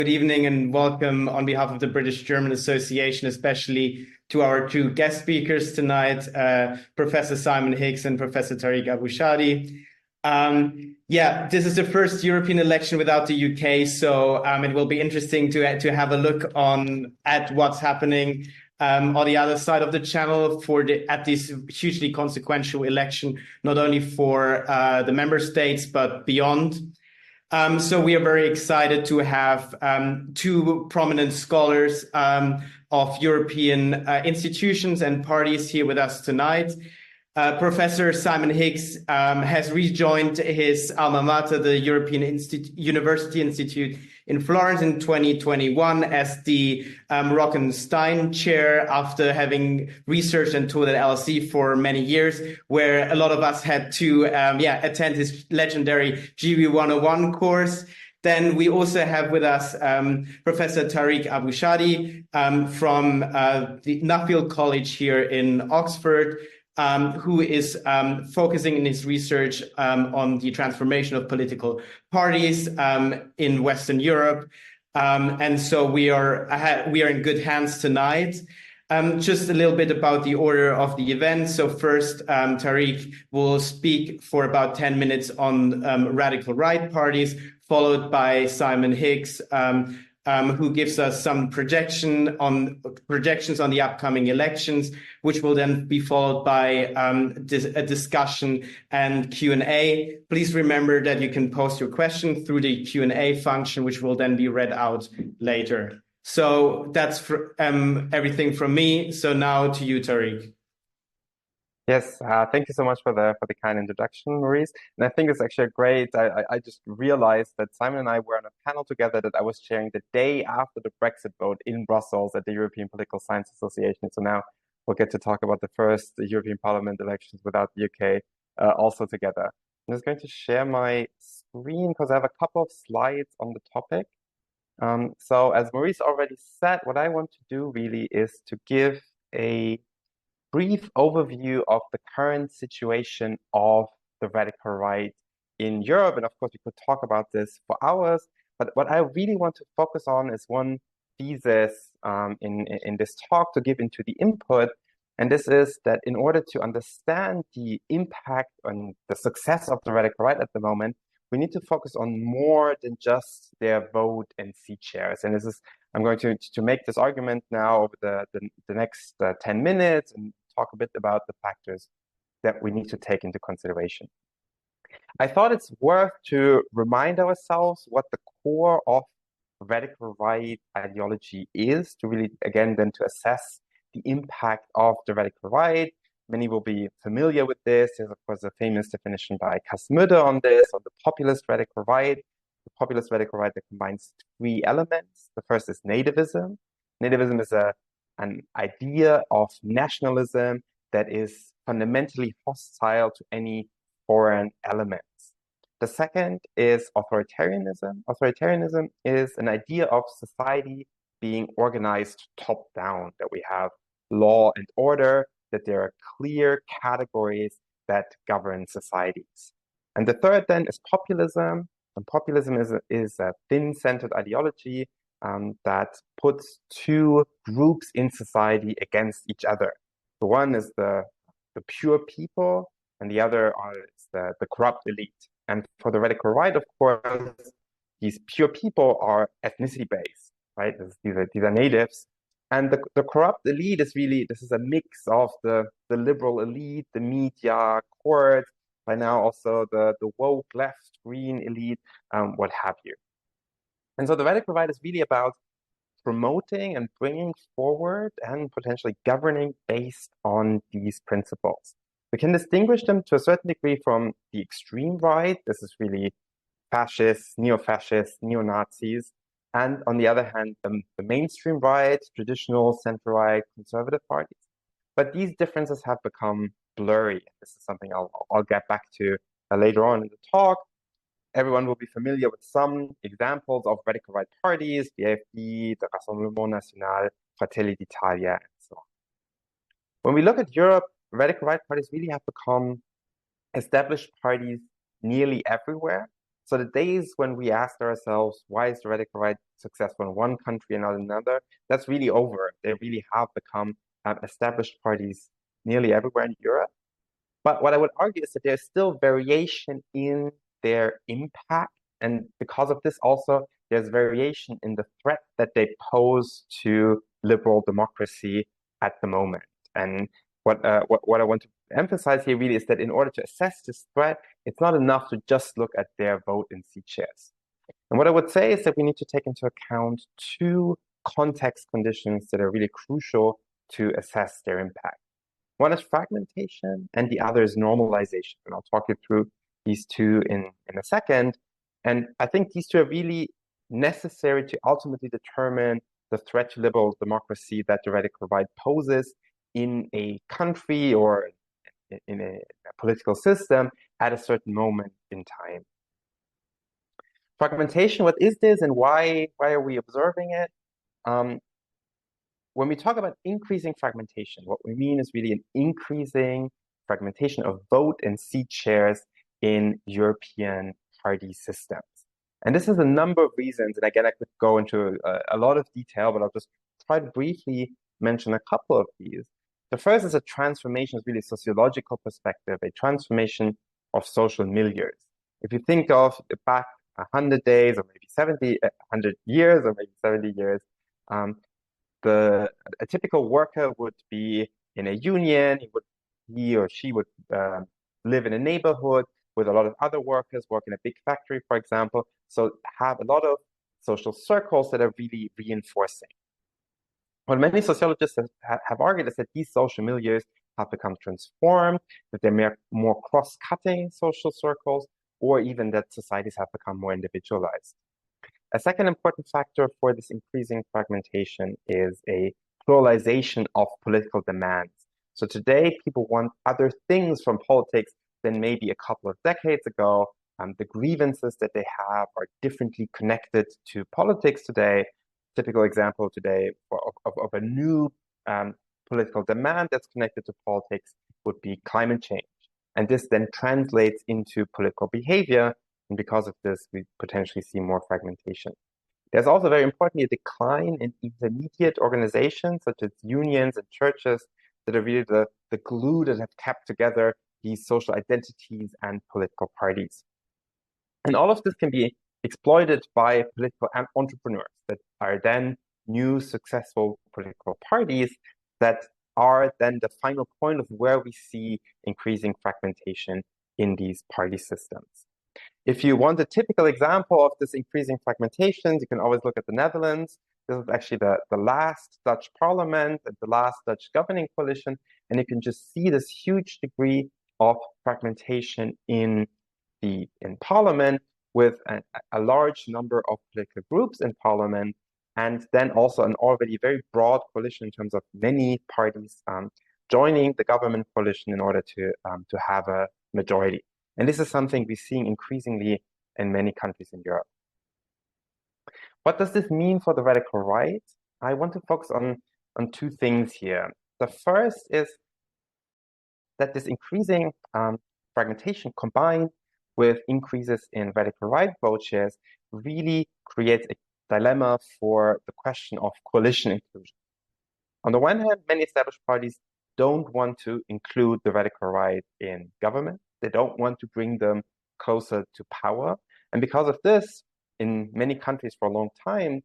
Good evening and welcome on behalf of the British-German Association, especially to our two guest speakers tonight, Professor Simon Higgs and Professor Tarik Abou-Chadi. This is the first European election without the UK, so it will be interesting to have a look at what's happening on the other side of the channel at this hugely consequential election, not only for the member states but beyond. So we are very excited to have two prominent scholars of European institutions and parties here with us tonight. Professor Simon Higgs has rejoined his alma mater, the European University Institute in Florence in 2021 as the Rockenstein Chair after having researched and taught at LSE for many years, where a lot of us had to attend his legendary GB 101 course. Then we also have with us Professor Tarik Abou-Chadi from the Nuffield College here in Oxford, who is focusing in his research on the transformation of political parties in Western Europe. And so we are in good hands tonight. Just a little bit about the order of the event. So first, Tarik will speak for about 10 minutes on radical right parties, followed by Simon Higgs, who gives us some projections on the upcoming elections, which will then be followed by a discussion and Q&A. Please remember that you can post your question through the Q&A function, which will then be read out later. So that's everything from me. So now to you, Tarik. Yes, thank you so much for the kind introduction, Maurice. And I think it's actually great. I just realized that Simon and I were on a panel together that I was chairing the day after the Brexit vote in Brussels at the European Political Science Association. So now we'll get to talk about the first European Parliament elections without the UK also together. I'm just going to share my screen because I have a couple of slides on the topic. So as Maurice already said, what I want to do really is to give a brief overview of the current situation of the radical right in Europe. And of course, we could talk about this for hours. But what I really want to focus on is one thesis in this talk to give into the input. And this is that in order to understand the impact on the success of the radical right at the moment, we need to focus on more than just their vote and seat shares. And this is, I'm going to make this argument now over the next 10 minutes and talk a bit about the factors that we need to take into consideration. I thought it's worth to remind ourselves what the core of radical right ideology is, to really, again, then to assess the impact of the radical right. Many will be familiar with this. There's, of course, a famous definition by Kasmüde on this, on the populist radical right. The populist radical right that combines three elements. The first is nativism. Nativism is an idea of nationalism that is fundamentally hostile to any foreign elements. The second is authoritarianism. Authoritarianism is an idea of society being organized top-down, that we have law and order, that there are clear categories that govern societies. And the third then is populism. And populism is a thin-centered ideology that puts two groups in society against each other. The one is the pure people, and the other is the corrupt elite. And for the radical right, of course, these pure people are ethnicity-based, right? These are natives. And the corrupt elite is really, this is a mix of the liberal elite, the media, courts, by now also the woke left, green elite, what have you. And so the radical right is really about promoting and bringing forward and potentially governing based on these principles. We can distinguish them to a certain degree from the extreme right. This is really fascists, neo-fascists, neo-Nazis. And on the other hand, the mainstream right, traditional center-right, conservative parties. But these differences have become blurry. This is something I'll get back to later on in the talk. Everyone will be familiar with some examples of radical right parties, the AfD, the Rassemblement National, Fratelli d'Italia, and so on. When we look at Europe, radical right parties really have become established parties nearly everywhere. So the days when we asked ourselves, why is the radical right successful in one country and not another, that's really over. They really have become established parties nearly everywhere in Europe. But what I would argue is that there's still variation in their impact. And because of this, also, there's variation in the threat that they pose to liberal democracy at the moment. And what I want to emphasize here really is that in order to assess this threat, it's not enough to just look at their vote in seat shares. And what I would say is that we need to take into account two context conditions that are really crucial to assess their impact. One is fragmentation, and the other is normalization. And I'll talk you through these two in a second. And I think these two are really necessary to ultimately determine the threat to liberal democracy that the radical right poses in a country or in a political system at a certain moment in time. Fragmentation, what is this and why are we observing it? When we talk about increasing fragmentation, what we mean is really an increasing fragmentation of vote and seat shares in European party systems. And this is a number of reasons, and again, I could go into a lot of detail, but I'll just try to briefly mention a couple of these. The first is a transformation, is really a sociological perspective, a transformation of social milieus. If you think of back 100 days or maybe 100 years or maybe 70 years, a typical worker would be in a union. He or she would live in a neighborhood with a lot of other workers, work in a big factory, for example. So have a lot of social circles that are really reinforcing. What many sociologists have argued is that these social milieux have become transformed, that they're more cross-cutting social circles, or even that societies have become more individualized. A second important factor for this increasing fragmentation is a pluralization of political demands. So today, people want other things from politics than maybe a couple of decades ago. The grievances that they have are differently connected to politics today. Typical example today of a new political demand that's connected to politics would be climate change. And this then translates into political behavior. And because of this, we potentially see more fragmentation. There's also very importantly a decline in intermediate organizations such as unions and churches that are really the glue that have kept together these social identities and political parties. And all of this can be exploited by political entrepreneurs that are then new successful political parties that are then the final point of where we see increasing fragmentation in these party systems. If you want a typical example of this increasing fragmentation, you can always look at the Netherlands. This is actually the last Dutch parliament and the last Dutch governing coalition, and you can just see this huge degree of fragmentation in parliament with a large number of political groups in parliament, and then also an already very broad coalition in terms of many parties joining the government coalition in order to have a majority. And this is something we're seeing increasingly in many countries in Europe. What does this mean for the radical right? I want to focus on two things here. The first is that this increasing fragmentation combined with increases in radical right vote shares really creates a dilemma for the question of coalition inclusion. On the one hand, many established parties don't want to include the radical right in government. They don't want to bring them closer to power. And because of this, in many countries for a long time,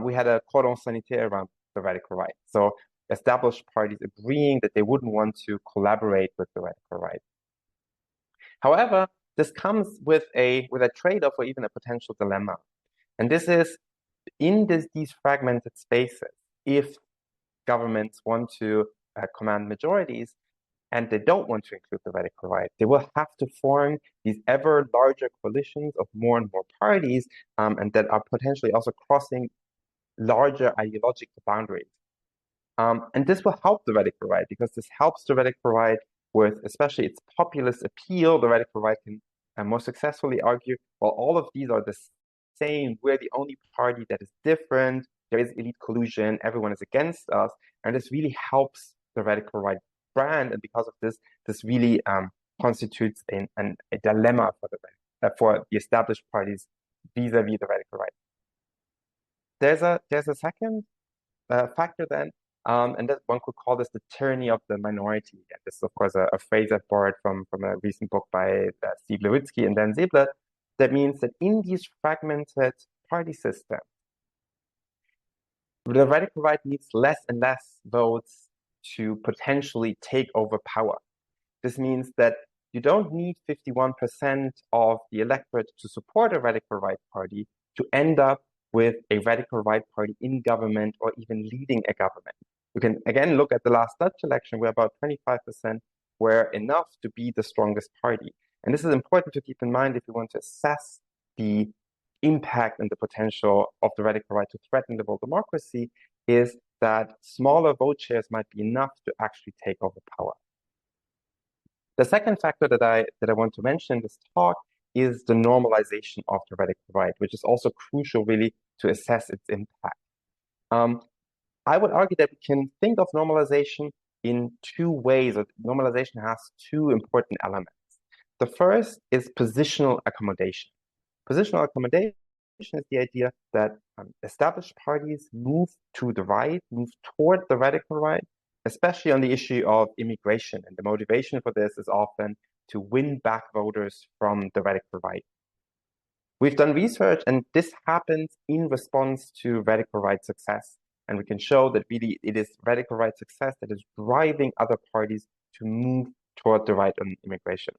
we had a cordon sanitaire around the radical right. So established parties agreeing that they wouldn't want to collaborate with the radical right. However, this comes with a trade-off or even a potential dilemma. And this is in these fragmented spaces, if governments want to command majorities, and they don't want to include the radical right, they will have to form these ever larger coalitions of more and more parties, and that are potentially also crossing larger ideological boundaries. And this will help the radical right, because this helps the radical right with especially its populist appeal. The radical right can more successfully argue, well, all of these are the same. We're the only party that is different. There is elite collusion. Everyone is against us. And this really helps the radical right brand. And because of this, this really constitutes a dilemma for the radical for the established parties vis-a-vis the radical right. There's a second factor then, and that one could call this the tyranny of the minority. And this is, of course, a phrase I borrowed from a recent book by Steve Lewitsky and Dan Ziebler. That means that in these fragmented party systems, the radical right needs less and less votes to potentially take over power. This means that you don't need 51% of the electorate to support a radical right party to end up with a radical right party in government or even leading a government. You can again look at the last Dutch election where about 25% were enough to be the strongest party. And this is important to keep in mind if you want to assess the impact and the potential of the radical right to threaten liberal democracy, is that smaller vote shares might be enough to actually take over power. The second factor that I want to mention in this talk is the normalization of the radical right, which is also crucial really to assess its impact. I would argue that we can think of normalization in two ways. Normalization has two important elements. The first is positional accommodation. Positional accommodation is the idea that established parties move to the right, move toward the radical right, especially on the issue of immigration. And the motivation for this is often to win back voters from the radical right. We've done research, and this happens in response to radical right success. And we can show that really it is radical right success that is driving other parties to move toward the right on immigration.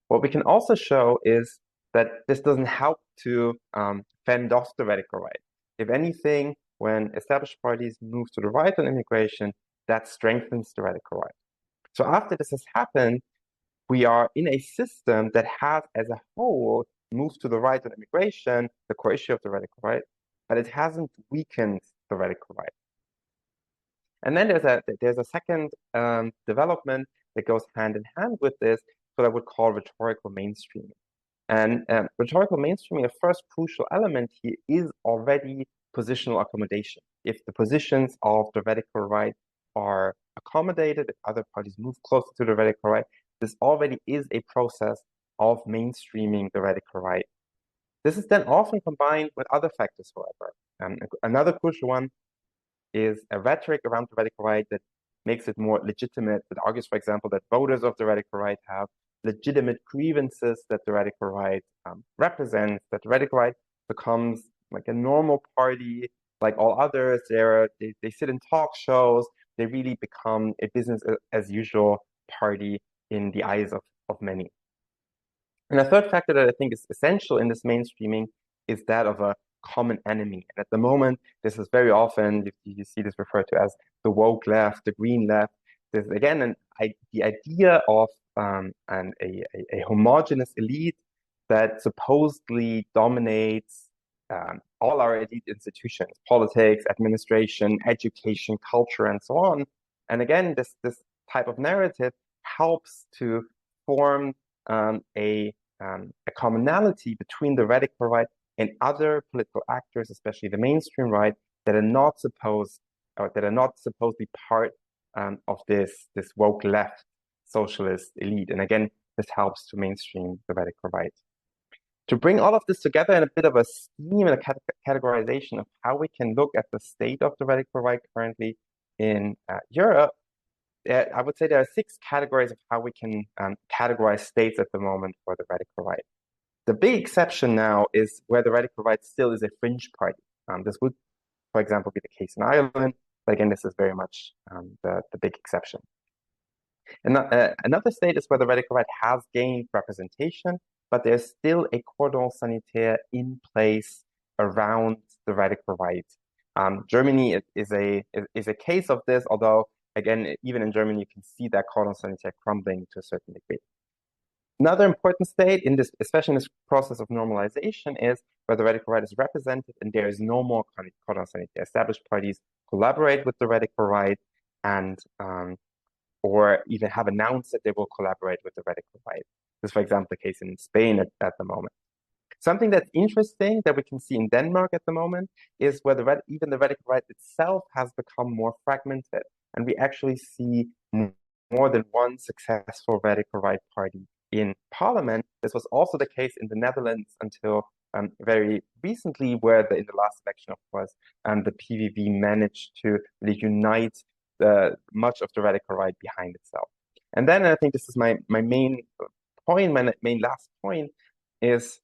What we can also show is that this doesn't help to fend off the radical right. If anything, when established parties move to the right on immigration, that strengthens the radical right. So after this has happened, we are in a system that has, as a whole, moved to the right on immigration, the core issue of the radical right, but it hasn't weakened the radical right. And then there's a second development that goes hand in hand with this, what I would call rhetorical mainstreaming. And rhetorical mainstreaming, a first crucial element here is already positional accommodation. If the positions of the radical right are accommodated, if other parties move closer to the radical right, this already is a process of mainstreaming the radical right. This is then often combined with other factors, however. Another crucial one is a rhetoric around the radical right that makes it more legitimate, that argues, for example, that voters of the radical right have legitimate grievances that the radical right represents, that the radical right becomes like a normal party like all others. They sit in talk shows, they really become a business as usual party in the eyes of many. And a third factor that I think is essential in this mainstreaming is that of a common enemy. And at the moment, this is very often, you see this referred to as the woke left, the green left. There's again the idea of a homogenous elite that supposedly dominates all our elite institutions, politics, administration, education, culture, and so on. And again, this type of narrative helps to form a commonality between the radical right and other political actors, especially the mainstream right, that are not supposed or that are not supposedly part of this woke left socialist elite. And again, this helps to mainstream the radical right. To bring all of this together in a bit of a scheme and a categorization of how we can look at the state of the radical right currently in Europe, I would say there are 6 categories of how we can categorize states at the moment for the radical right. The big exception now is where the radical right still is a fringe party. This would, for example, be the case in Ireland, but again, this is very much the big exception. And another state is where the radical right has gained representation, but there's still a cordon sanitaire in place around the radical right. Germany is a case of this, although again, even in Germany, you can see that cordon sanitaire crumbling to a certain degree. Another important state in this, especially in this process of normalization, is where the radical right is represented and there is no more cordon sanitaire. Established parties collaborate with the radical right and or even have announced that they will collaborate with the radical right. This is, for example, the case in Spain at the moment. Something that's interesting that we can see in Denmark at the moment is where even the radical right itself has become more fragmented. And we actually see more than one successful radical right party in parliament, This was also the case in the Netherlands until very recently, where in the last election, of course, the PVV managed to really unite much of the radical right behind itself. And then I think this is my main point, my main last point is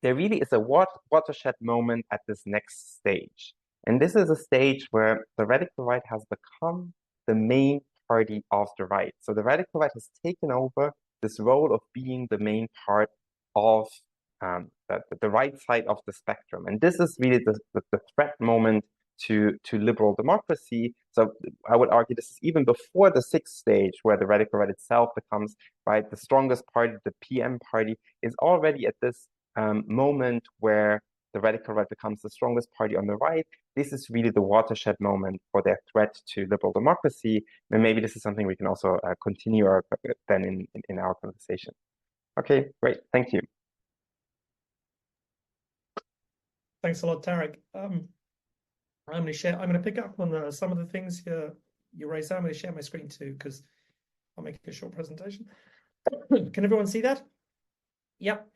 there really is a watershed moment at this next stage. And this is a stage where the radical right has become the main party of the right. So the radical right has taken over this role of being the main part of the right side of the spectrum. And this is really the threat moment to liberal democracy. So I would argue this is even before the sixth stage, where the radical right itself becomes the strongest party. The PM party is already at this moment where the radical right becomes the strongest party on the right. This is really the watershed moment for their threat to liberal democracy. And maybe this is something we can also continue then in our conversation. Okay, great. Thank you. Thanks a lot, Tarik. I'm going to pick up on some of the things you raised. I'm going to share my screen too, because I'll make a short presentation. Can everyone see that? Yep.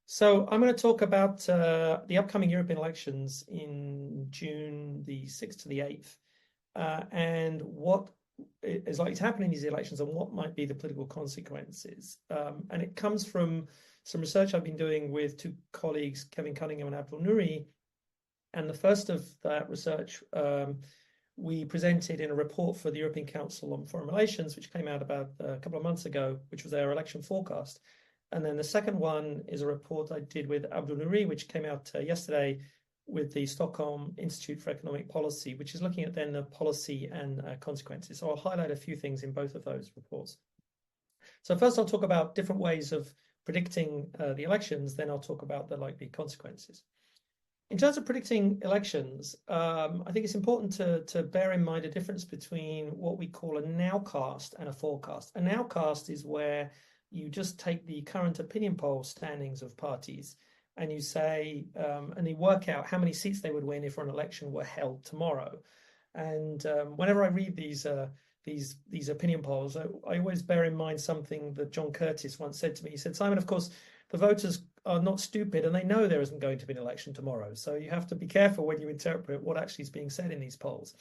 So I'm going to talk about the upcoming European elections in June the 6th to the 8th, and what is likely to happen in these elections and what might be the political consequences. And it comes from some research I've been doing with two colleagues, Kevin Cunningham and Abdul Nouri. And the first of that research we presented in a report for the European Council on Foreign Relations, which came out about a couple of months ago, which was their election forecast. And then the second one is a report I did with Abdul Nouri, which came out yesterday with the Stockholm Institute for Economic Policy, which is looking at then the policy and consequences. So I'll highlight a few things in both of those reports. So first I'll talk about different ways of predicting the elections, then I'll talk about the likely consequences. In terms of predicting elections, I think it's important to bear in mind a difference between what we call a nowcast and a forecast. A nowcast is where you just take the current opinion poll standings of parties and you say, and you work out how many seats they would win if an election were held tomorrow. And whenever I read these opinion polls, I always bear in mind something that John Curtis once said to me. He said, Simon, of course, the voters are not stupid and they know there isn't going to be an election tomorrow. So you have to be careful when you interpret what actually is being said in these polls.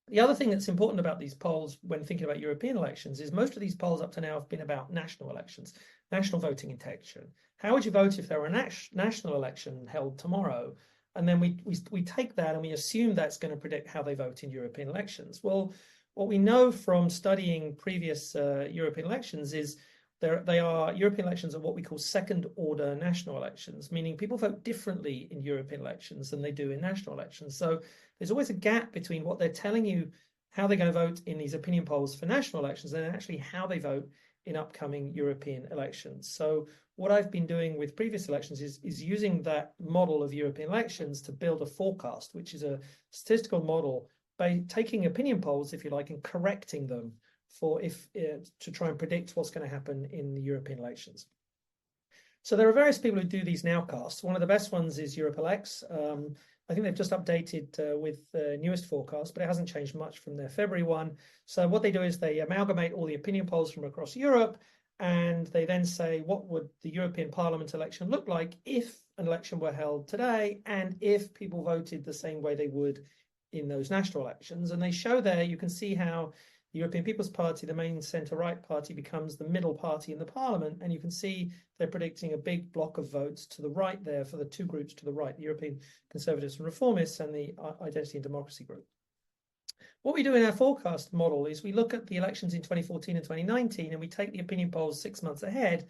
The other thing that's important about these polls when thinking about European elections is most of these polls up to now have been about national elections, national voting intention. How would you vote if there were a national election held tomorrow? And then we take that and we assume that's going to predict how they vote in European elections. Well, what we know from studying previous European elections is European elections are what we call second order national elections, meaning people vote differently in European elections than they do in national elections. So there's always a gap between what they're telling you, how they're going to vote in these opinion polls for national elections, and actually how they vote in upcoming European elections. So what I've been doing with previous elections is using that model of European elections to build a forecast, which is a statistical model by taking opinion polls, if you like, and correcting them to try and predict what's going to happen in the European elections. So there are various people who do these nowcasts. One of the best ones is EuropeLex. I think they've just updated with the newest forecast, but it hasn't changed much from their February one. So what they do is they amalgamate all the opinion polls from across Europe, and they then say, what would the European Parliament election look like if an election were held today, and if people voted the same way they would in those national elections. And they show there, you can see how the European People's Party, the main centre-right party, becomes the middle party in the parliament. And you can see they're predicting a big block of votes to the right there for the two groups to the right, the European Conservatives and Reformists and the Identity and Democracy group. What we do in our forecast model is we look at the elections in 2014 and 2019, and we take the opinion polls 6 months ahead,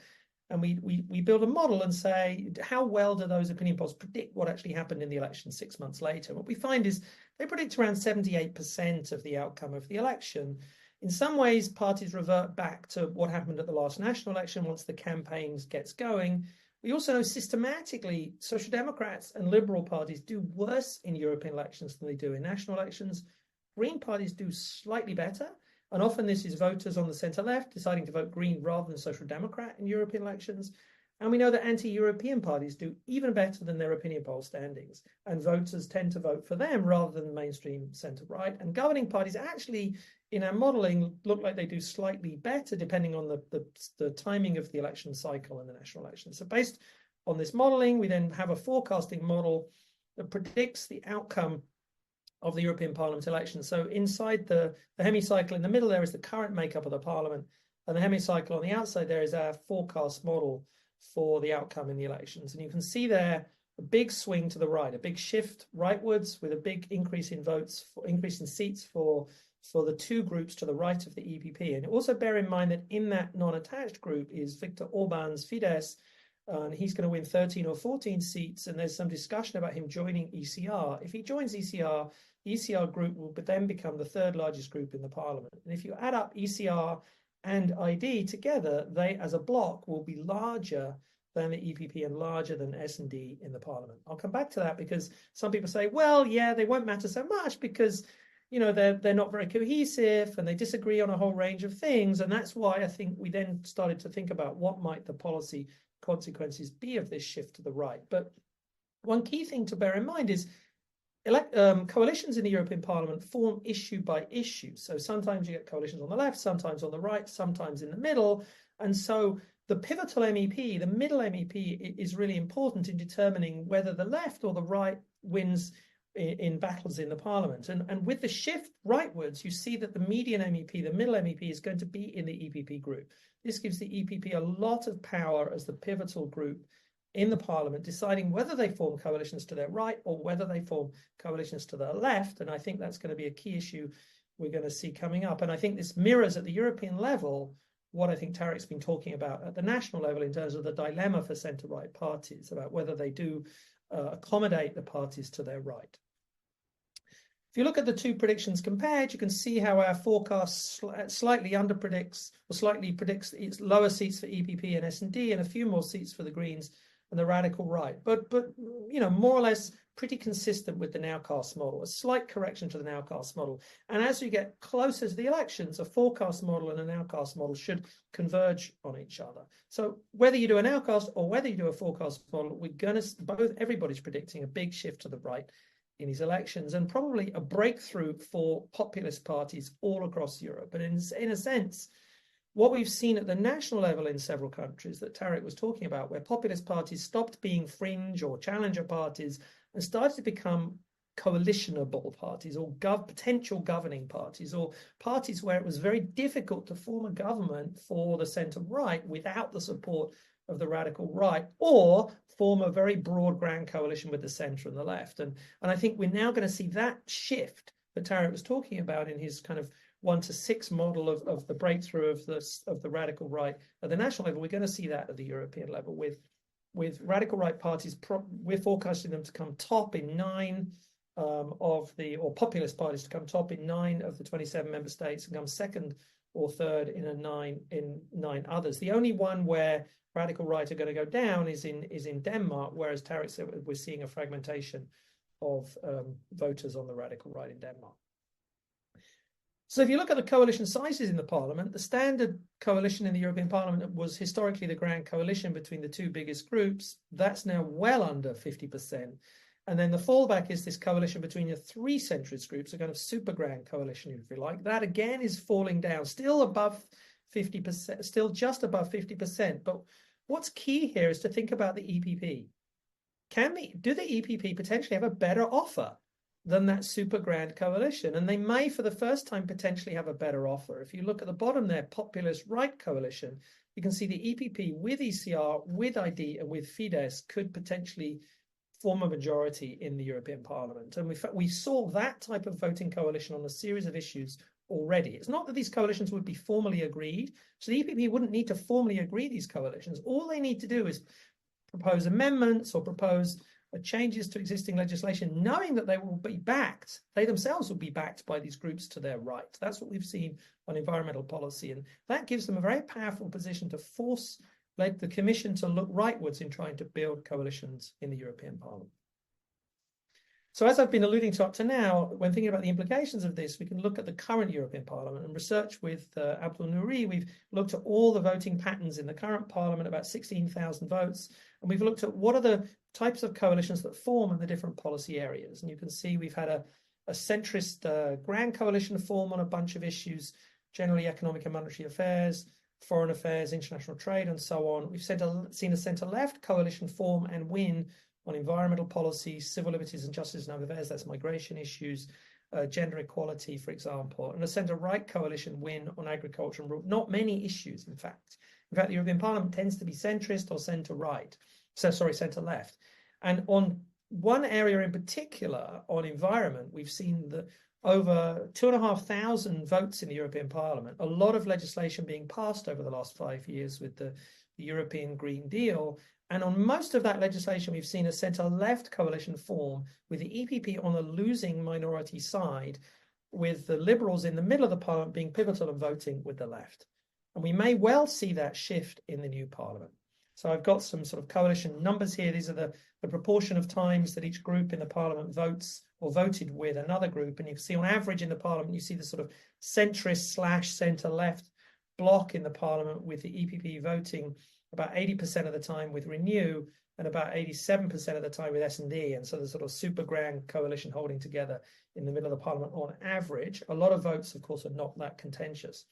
and we build a model and say, how well do those opinion polls predict what actually happened in the election 6 months later? What we find is they predict around 78% of the outcome of the election. In some ways, parties revert back to what happened at the last national election once the campaigns gets going. We also know systematically Social Democrats and Liberal parties do worse in European elections than they do in national elections. Green parties do slightly better. And often this is voters on the centre-left deciding to vote Green rather than Social Democrat in European elections. And we know that anti-European parties do even better than their opinion poll standings, and voters tend to vote for them rather than the mainstream centre-right. And governing parties actually, in our modelling, look like they do slightly better depending on the timing of the election cycle and the national election. So based on this modelling, we then have a forecasting model that predicts the outcome of the European Parliament election. So inside the hemicycle in the middle there is the current makeup of the Parliament, and the hemicycle on the outside there is our forecast model for the outcome in the elections. And you can see there a big swing to the right, a big shift rightwards with a big increase in votes, increase in seats for the two groups to the right of the EPP. And also bear in mind that in that non-attached group is Viktor Orban's Fidesz, and he's going to win 13 or 14 seats, and there's some discussion about him joining ECR. If he joins ECR, the ECR group will then become the third largest group in the parliament. And if you add up ECR and ID together, they as a bloc will be larger than the EPP and larger than S&D in the parliament. I'll come back to that because some people say, well, yeah, they won't matter so much because, you know, they're not very cohesive and they disagree on a whole range of things. And that's why I think we then started to think about what might the policy consequences be of this shift to the right. But one key thing to bear in mind is coalitions in the European Parliament form issue by issue. So sometimes you get coalitions on the left, sometimes on the right, sometimes in the middle. And so the pivotal MEP, the middle MEP, is really important in determining whether the left or the right wins in battles in the Parliament. And with the shift rightwards, you see that the median MEP, the middle MEP, is going to be in the EPP group. This gives the EPP a lot of power as the pivotal group in the Parliament, deciding whether they form coalitions to their right or whether they form coalitions to their left. And I think that's going to be a key issue we're going to see coming up. And I think this mirrors at the European level what I think Tarik's been talking about at the national level in terms of the dilemma for centre-right parties about whether they do accommodate the parties to their right. If you look at the two predictions compared, you can see how our forecast slightly underpredicts or slightly predicts its lower seats for EPP and S&D and a few more seats for the Greens and the radical right. But you know, more or less pretty consistent with the nowcast model, a slight correction to the nowcast model. And as you get closer to the elections, a forecast model and a nowcast model should converge on each other. So whether you do a nowcast or whether you do a forecast model, we're going to everybody's predicting a big shift to the right in these elections, and probably a breakthrough for populist parties all across Europe. And in a sense, what we've seen at the national level in several countries that Tarik was talking about, where populist parties stopped being fringe or challenger parties and started to become coalitionable parties or potential governing parties, or parties where it was very difficult to form a government for the centre-right without the support of the radical right, or form a very broad grand coalition with the centre and the left. And I think we're now going to see that shift that Tarik was talking about in his kind of 1 to 6 model of the breakthrough of the radical right at the national level. We're going to see that at the European level with radical right parties. We're forecasting them to come top in 9 or populist parties to come top in 9 of the 27 member states and come second or third in 9 others. The only one where radical right are going to go down is in Denmark, whereas Tarik said we're seeing a fragmentation of voters on the radical right in Denmark. So if you look at the coalition sizes in the parliament, the standard coalition in the European Parliament was historically the grand coalition between the two biggest groups. That's now well under 50%. And then the fallback is this coalition between the 3 centrist groups, a kind of super grand coalition, if you like. That again is falling down, still above 50%, still just above 50%. But what's key here is to think about the EPP. Do the EPP potentially have a better offer than that super grand coalition? And they may, for the first time, potentially have a better offer. If you look at the bottom there, populist right coalition, you can see the EPP with ECR, with ID, and with Fidesz could potentially form a majority in the European Parliament. And we saw that type of voting coalition on a series of issues already. It's not that these coalitions would be formally agreed. So the EPP wouldn't need to formally agree these coalitions. All they need to do is propose amendments or propose changes to existing legislation, knowing that they will be backed, they themselves will be backed by these groups to their right. That's what we've seen on environmental policy. And that gives them a very powerful position to force the Commission to look rightwards in trying to build coalitions in the European Parliament. So as I've been alluding to up to now, when thinking about the implications of this, we can look at the current European Parliament and research with Abdul Nouri. We've looked at all the voting patterns in the current Parliament, about 16,000 votes, and we've looked at what are the types of coalitions that form in the different policy areas. And you can see we've had a centrist grand coalition form on a bunch of issues, generally economic and monetary affairs, foreign affairs, international trade, and so on. We've seen a centre-left coalition form and win on environmental policy, civil liberties and justice and home affairs, that's migration issues, gender equality, for example, and a centre-right coalition win on agriculture and rural. Not many issues, in fact. In fact, the European Parliament tends to be centrist or centre-right, centre-left. And on one area in particular, on environment, we've seen that over 2,500 votes in the European Parliament, a lot of legislation being passed over the last 5 years with the European Green Deal. And on most of that legislation, we've seen a centre-left coalition form with the EPP on the losing minority side, with the Liberals in the middle of the Parliament being pivotal and voting with the left. And we may well see that shift in the new Parliament. So I've got some sort of coalition numbers here. These are the proportion of times that each group in the Parliament votes or voted with another group. And you can see on average in the Parliament, you see the sort of centrist/centre-left block in the Parliament, with the EPP voting about 80% of the time with Renew and about 87% of the time with S&D. And so the sort of super grand coalition holding together in the middle of the Parliament on average. A lot of votes, of course, are not that contentious.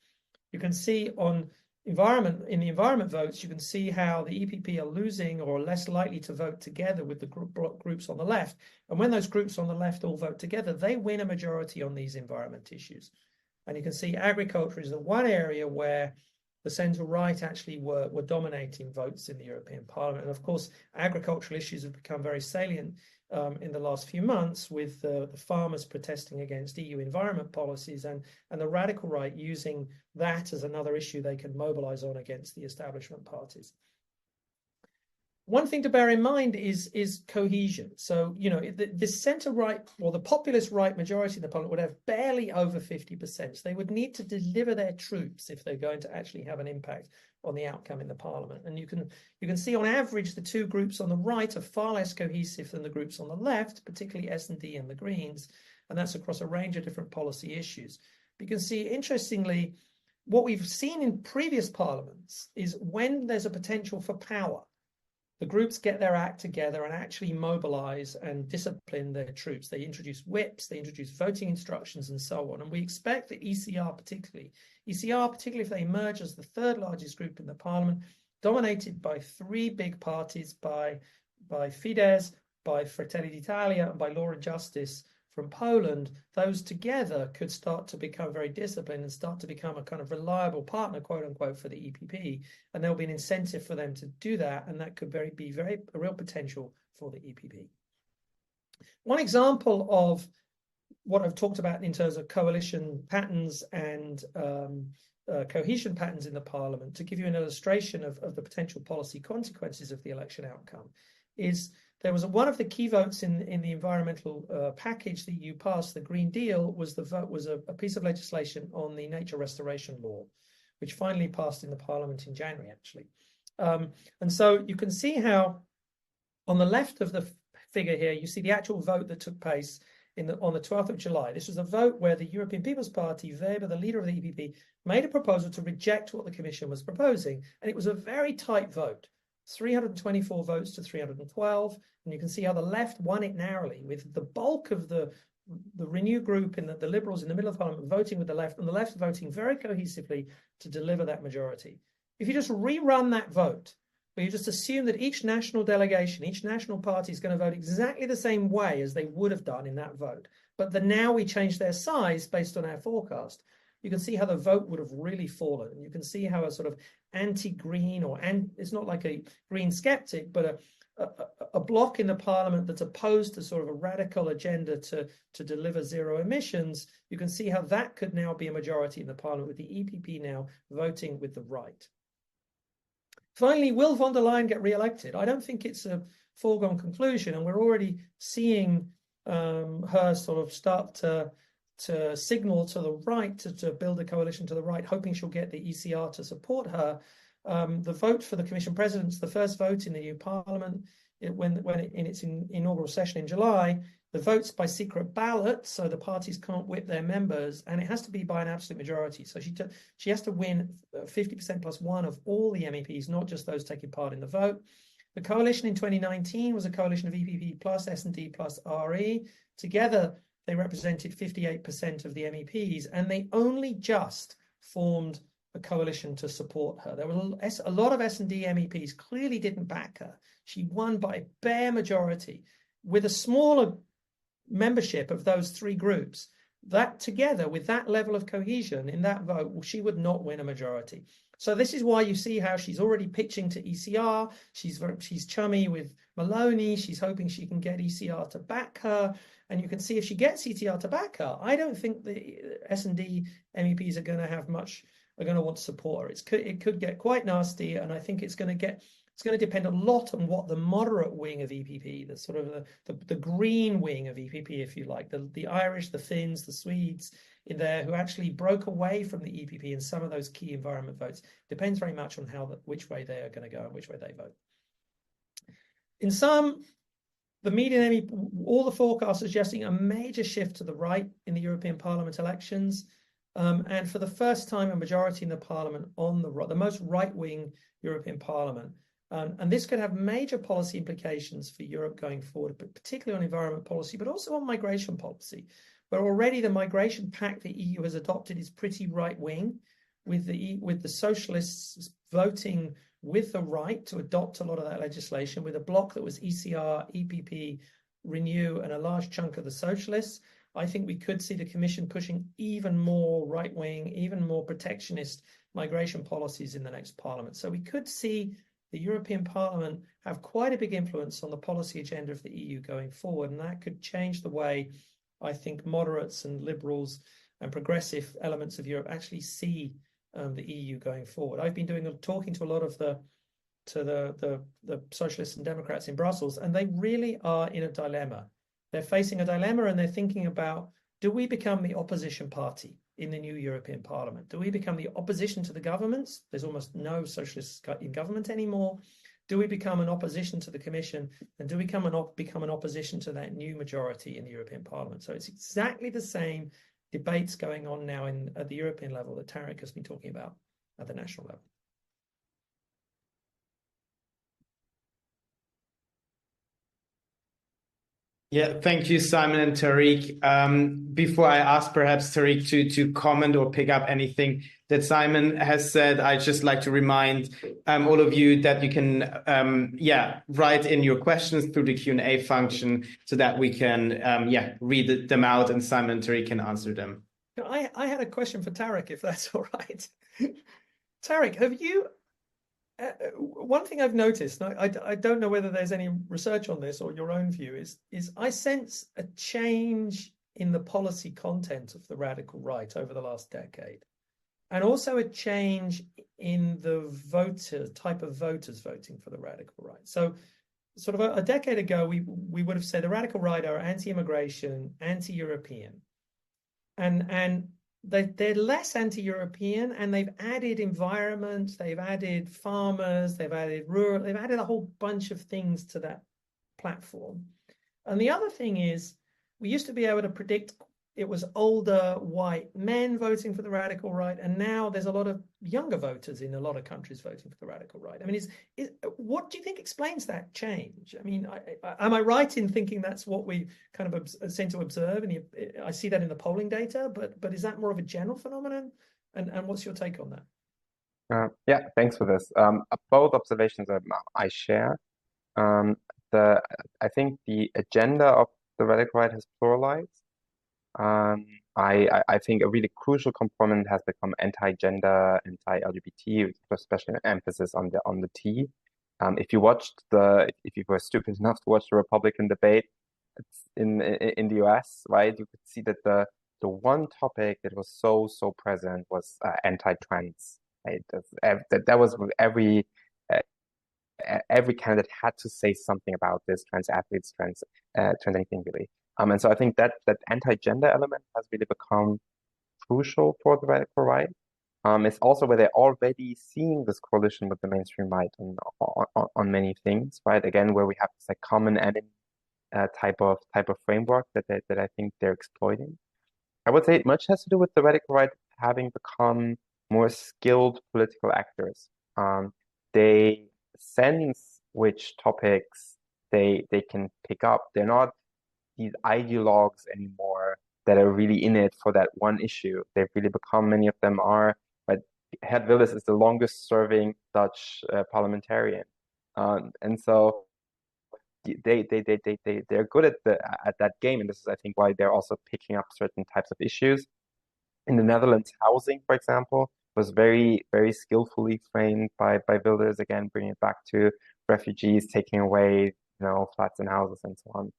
You can see on environment, in the environment votes, you can see how the EPP are losing or less likely to vote together with the groups on the left. And when those groups on the left all vote together, they win a majority on these environment issues. And you can see agriculture is the one area where the centre-right actually were dominating votes in the European Parliament. And of course, agricultural issues have become very salient in the last few months, with the farmers protesting against EU environment policies and the radical right using that as another issue they can mobilise on against the establishment parties. One thing to bear in mind is cohesion. So, you know, the centre-right or the populist right majority in the Parliament would have barely over 50%. So they would need to deliver their troops if they're going to actually have an impact on the outcome in the Parliament. And you can see on average the two groups on the right are far less cohesive than the groups on the left, particularly S&D and the Greens, and that's across a range of different policy issues. But you can see, interestingly, what we've seen in previous parliaments is when there's a potential for power, the groups get their act together and actually mobilize and discipline their troops. They introduce whips, they introduce voting instructions and so on. And we expect that ECR particularly if they emerge as the third largest group in the Parliament, dominated by three big parties, by Fidesz, by Fratelli d'Italia, and by Law and Justice from Poland, those together could start to become very disciplined and start to become a kind of reliable partner, quote unquote, for the EPP. And there'll be an incentive for them to do that. And that could be a real potential for the EPP. One example of what I've talked about in terms of coalition patterns and cohesion patterns in the Parliament, to give you an illustration of the potential policy consequences of the election outcome, is there was one of the key votes in the environmental package that you passed, the Green Deal, was a piece of legislation on the nature restoration law, which finally passed in the Parliament in January, actually. And so you can see how on the left of the figure here, you see the actual vote that took place on the 12th of July. This was a vote where the European People's Party, Weber, the leader of the EPP, made a proposal to reject what the Commission was proposing. And it was a very tight vote. 324 votes to 312, and you can see how the left won it narrowly, with the bulk of the Renew group and the Liberals in the middle of the Parliament voting with the left, and the left voting very cohesively to deliver that majority. If you just rerun that vote, where you just assume that each national delegation, each national party is going to vote exactly the same way as they would have done in that vote, but that now we change their size based on our forecast, you can see how the vote would have really fallen. And you can see how a sort of anti-green, it's not like a green skeptic, but a bloc in the Parliament that's opposed to sort of a radical agenda to deliver zero emissions, you can see how that could now be a majority in the Parliament, with the EPP now voting with the right. Finally, will von der Leyen get re-elected? I don't think it's a foregone conclusion, and we're already seeing her sort of start to signal to the right to build a coalition to the right, hoping she'll get the ECR to support her. The vote for the Commission President's the first vote in the new Parliament in its inaugural session in July. The votes by secret ballot, so the parties can't whip their members, and it has to be by an absolute majority. So she has to win 50% plus one of all the MEPs, not just those taking part in the vote. The coalition in 2019 was a coalition of EPP plus S&D plus RE. Together, they represented 58% of the MEPs, and they only just formed a coalition to support her. There were a lot of S&D MEPs clearly didn't back her. She won by a bare majority with a smaller membership of those three groups. That together with that level of cohesion in that vote, well, she would not win a majority. So this is why you see how she's already pitching to ECR. She's chummy with Maloney. She's hoping she can get ECR to back her. And you can see if she gets ECR to back her, I don't think the S&D MEPs are going to have much, are going to want to support her. It could get quite nasty, and I think it's going to depend a lot on what the moderate wing of EPP, the sort of the green wing of EPP, if you like, the Irish, the Finns, the Swedes in there who actually broke away from the EPP in some of those key environment votes. Depends very much on which way they are going to go and which way they vote. In some, the median MEP, all the forecasts are suggesting a major shift to the right in the European Parliament elections. And for the first time, a majority in the Parliament on the most right-wing European Parliament. And this could have major policy implications for Europe going forward, but particularly on environment policy, but also on migration policy, where already the migration pact the EU has adopted is pretty right-wing, with the socialists voting with the right to adopt a lot of that legislation, with a bloc that was ECR, EPP, Renew, and a large chunk of the socialists. I think we could see the Commission pushing even more right-wing, even more protectionist migration policies in the next Parliament. So we could see the European Parliament have quite a big influence on the policy agenda of the EU going forward, and that could change the way I think moderates and liberals and progressive elements of Europe actually see the EU going forward. I've been talking to a lot of the socialists and Democrats in Brussels, and they really are in a dilemma. They're facing a dilemma, and they're thinking about, do we become the opposition party in the new European Parliament? Do we become the opposition to the governments? There's almost no socialists in government anymore. Do we become an opposition to the Commission? And do we become an opposition to that new majority in the European Parliament? So it's exactly the same debates going on now at the European level that Tarik has been talking about at the national level. Yeah, thank you, Simon and Tarik. Before I ask perhaps Tarik to comment or pick up anything that Simon has said, I'd just like to remind all of you that you can write in your questions through the Q&A function so that we can read them out and Simon and Tarik can answer them. I had a question for Tarik, if that's all right. Tarik, have you one thing I've noticed, I don't know whether there's any research on this or your own view, is I sense a change in the policy content of the radical right over the last decade, and also a change in the type of voters voting for the radical right. So sort of a decade ago, we would have said the radical right are anti-immigration, anti-European, and they're less anti-European, and they've added environment, they've added farmers, they've added rural, they've added a whole bunch of things to that platform. And the other thing is, we used to be able to predict it was older white men voting for the radical right, and now there's a lot of younger voters in a lot of countries voting for the radical right. I mean, what do you think explains that change? I mean, am I right in thinking that's what we kind of seem to observe? And I see that in the polling data, but is that more of a general phenomenon? And what's your take on that? Yeah, thanks for this. Both observations I share. I think the agenda of the radical right has pluralized. I think a really crucial component has become anti-gender, anti-LGBT, especially an emphasis on the T. If you were stupid enough to watch the Republican debate in the US, right, you could see that the one topic that was so present was anti-trans. Right? That was every candidate had to say something about this, trans athletes, trans anything really. And so I think that anti-gender element has really become crucial for the radical right. It's also where they're already seeing this coalition with the mainstream right on many things, right? Again, where we have this like common enemy type of framework that I think they're exploiting. I would say much has to do with the radical right having become more skilled political actors. They sense which topics they can pick up. They're not these ideologues anymore that are really in it for that one issue. They've really become, many of them are, but Geert Wilders is the longest serving Dutch parliamentarian. And so they're good at that game. And this is, I think, why they're also picking up certain types of issues. In the Netherlands, housing, for example, was very, very skillfully framed by Wilders, again, bringing it back to refugees, taking away, flats and houses and so on.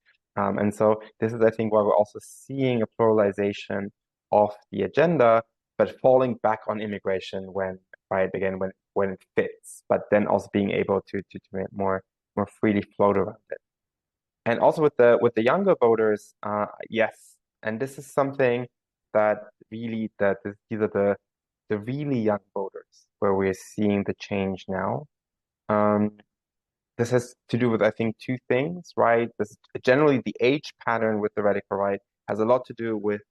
And so this is, I think, why we're also seeing a pluralization of the agenda, but falling back on immigration when it fits, but then also being able to more freely float around it. And also with the younger voters, yes, and this is something that really these are the really young voters where we're seeing the change now. This has to do with, I think, two things, right? Generally, the age pattern with the radical right has a lot to do with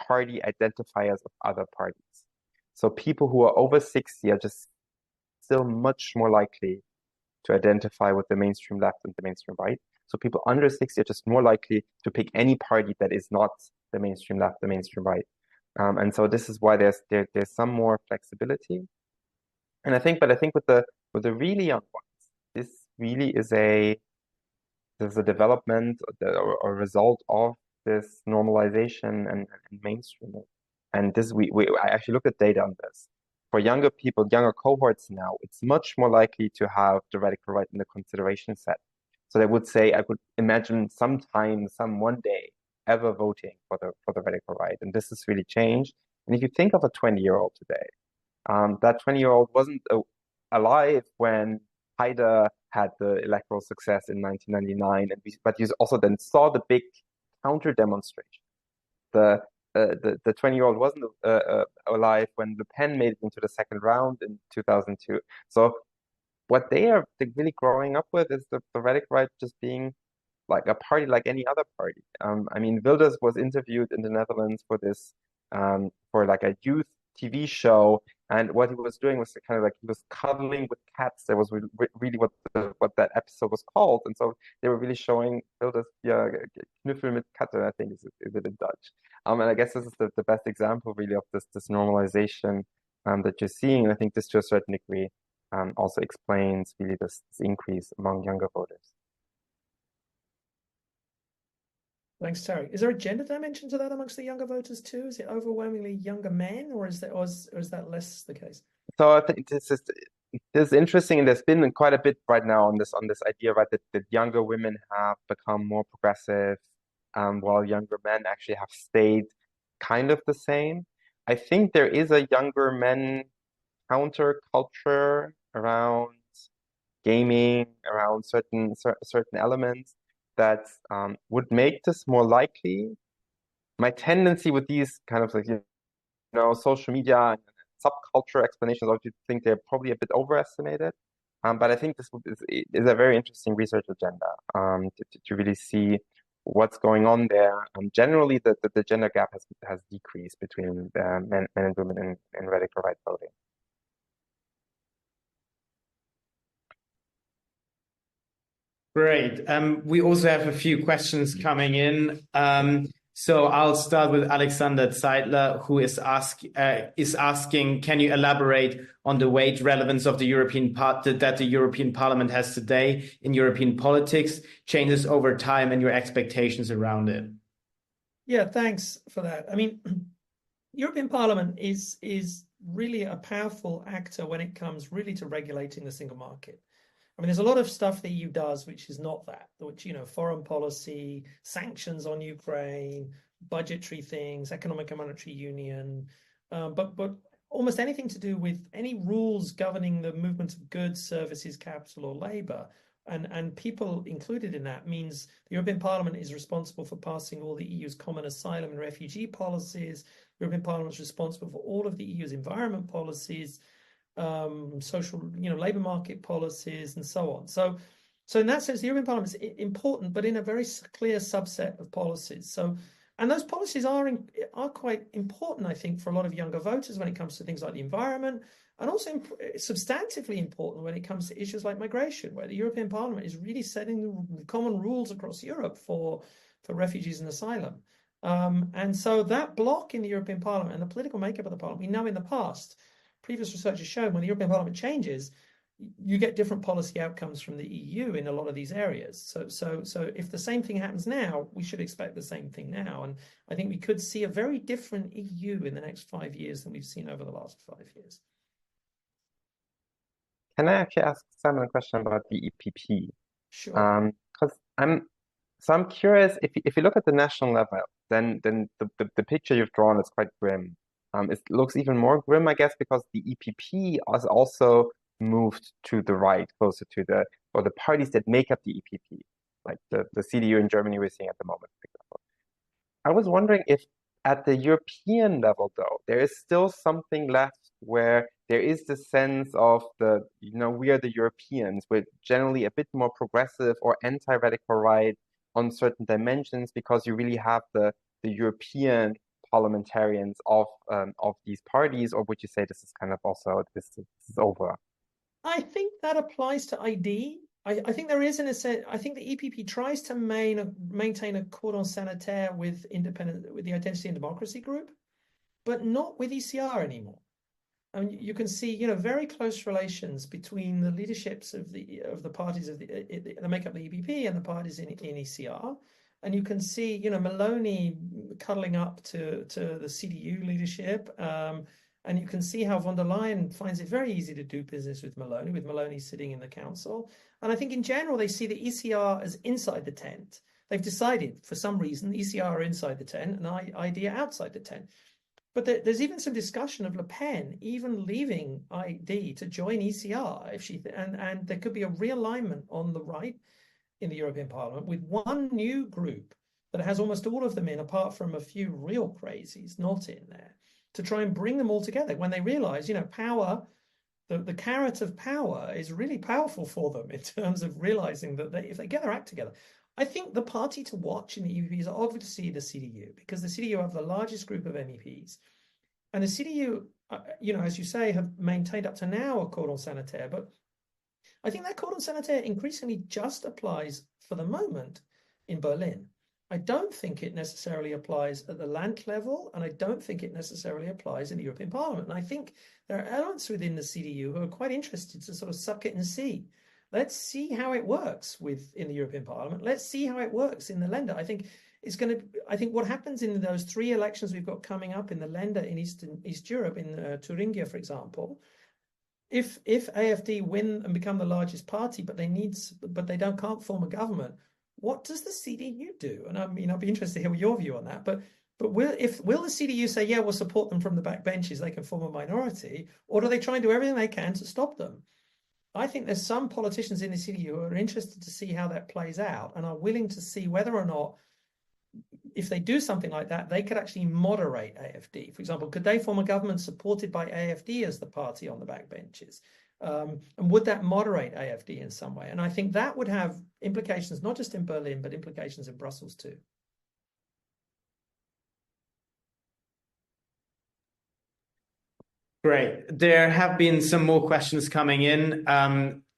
party identifiers of other parties. So people who are over 60 are just still much more likely to identify with the mainstream left and the mainstream right. So people under 60 are just more likely to pick any party that is not the mainstream left, the mainstream right. And so this is why there's some more flexibility. And I think with the really young ones, this really is a development or a result of this normalization and mainstreaming. And this I actually looked at data on this. For younger people, younger cohorts now, it's much more likely to have the radical right in the consideration set. So they would say, I could imagine one day, ever voting for the radical right. And this has really changed. And if you think of a 20-year-old today, that 20-year-old wasn't alive when Haida had the electoral success in 1999, but you also then saw the big counter demonstration. The 20-year-old wasn't alive when Le Pen made it into the second round in 2002. So what they're really growing up with is the radical right just being like a party like any other party. I mean, Wilders was interviewed in the Netherlands for this for like a youth TV show, and what he was doing was kind of like he was cuddling with cats. That was really what that episode was called, and so they were really showing Wilders, yeah, knuffel mit Katte, I think is it in Dutch. And I guess this is the best example really of this normalization that you're seeing. And I think this to a certain degree also explains really this increase among younger voters. Thanks, Tarik. Is there a gender dimension to that amongst the younger voters too? Is it overwhelmingly younger men, or is that less the case? So I think this is interesting, and there's been quite a bit right now on this idea, right, that younger women have become more progressive, while younger men actually have stayed kind of the same. I think there is a younger men counterculture around gaming, around certain elements that would make this more likely. My tendency with these kind of like social media and subculture explanations, I do think they're probably a bit overestimated. But I think this is a very interesting research agenda to really see what's going on there. Generally, the gender gap has decreased between men and women in radical right voting. Great. We also have a few questions coming in. So I'll start with Alexander Zeidler, who is asking, can you elaborate on the weight relevance of the that the European Parliament has today in European politics, changes over time, and your expectations around it? Yeah, thanks for that. I mean, European Parliament is really a powerful actor when it comes really to regulating the single market. I mean, there's a lot of stuff the EU does which is not that, which, foreign policy, sanctions on Ukraine, budgetary things, economic and monetary union, but almost anything to do with any rules governing the movement of goods, services, capital, or labor, and people included in that means the European Parliament is responsible for passing all the EU's common asylum and refugee policies. The European Parliament is responsible for all of the EU's environment policies, social, labor market policies, and so on. So So in that sense, the European Parliament is important, but in a very clear subset of policies. So, and those policies are quite important, I think, for a lot of younger voters when it comes to things like the environment, and also substantively important when it comes to issues like migration, where the European Parliament is really setting the common rules across Europe for refugees and asylum. And so that block in the European Parliament and the political makeup of the Parliament, we know in the past, previous research has shown when the European Parliament changes, you get different policy outcomes from the EU in a lot of these areas. So if the same thing happens now, we should expect the same thing now. And I think we could see a very different EU in the next 5 years than we've seen over the last 5 years. Can I actually ask Simon a question about the EPP? Sure. Because I'm curious, if you look at the national level, then the picture you've drawn is quite grim. It looks even more grim, I guess, because the EPP has also moved to the right, closer to the parties that make up the EPP, like the CDU in Germany we're seeing at the moment, for example. I was wondering if at the European level, though, there is still something left where there is the sense of we are the Europeans. We're generally a bit more progressive or anti-radical right on certain dimensions because you really have the European parliamentarians of these parties, or would you say this is kind of also this is over? I think that applies to ID. I think there is in a sense. I think the EPP tries to maintain a cordon sanitaire with the Identity and Democracy group, but not with ECR anymore. I mean, you can see, very close relations between the leaderships of the parties that make up the EPP and the parties in ECR, and you can see, Meloni cuddling up to the CDU leadership, and you can see how von der Leyen finds it very easy to do business with Meloni sitting in the council. And I think in general they see the ECR as inside the tent. They've decided for some reason the ECR are inside the tent and ID are outside the tent. But there's even some discussion of Le Pen even leaving ID to join ECR if and there could be a realignment on the right in the European Parliament with one new group that has almost all of them in, apart from a few real crazies not in there, to try and bring them all together when they realize, power, the carrot of power is really powerful for them in terms of realizing that if they get their act together. I think the party to watch in the EPP is obviously the CDU, because the CDU have the largest group of MEPs. And the CDU, as you say, have maintained up to now a cordon sanitaire. But I think that cordon sanitaire increasingly just applies for the moment in Berlin. I don't think it necessarily applies at the land level, and I don't think it necessarily applies in the European Parliament. And I think there are elements within the CDU who are quite interested to sort of suck it and see. Let's see how it works in the European Parliament. Let's see how it works in the Länder. I think what happens in those 3 elections we've got coming up in the Länder in East Europe, in Thuringia, for example, if AfD win and become the largest party, but they can't form a government, what does the CDU do? And I mean, I'd be interested to hear your view on that. But will the CDU say, yeah, we'll support them from the back benches, they can form a minority, or do they try and do everything they can to stop them? I think there's some politicians in the CDU who are interested to see how that plays out and are willing to see whether or not, if they do something like that, they could actually moderate AfD. For example, could they form a government supported by AfD as the party on the backbenches? And would that moderate AfD in some way? And I think that would have implications not just in Berlin, but implications in Brussels too. Great. There have been some more questions coming in.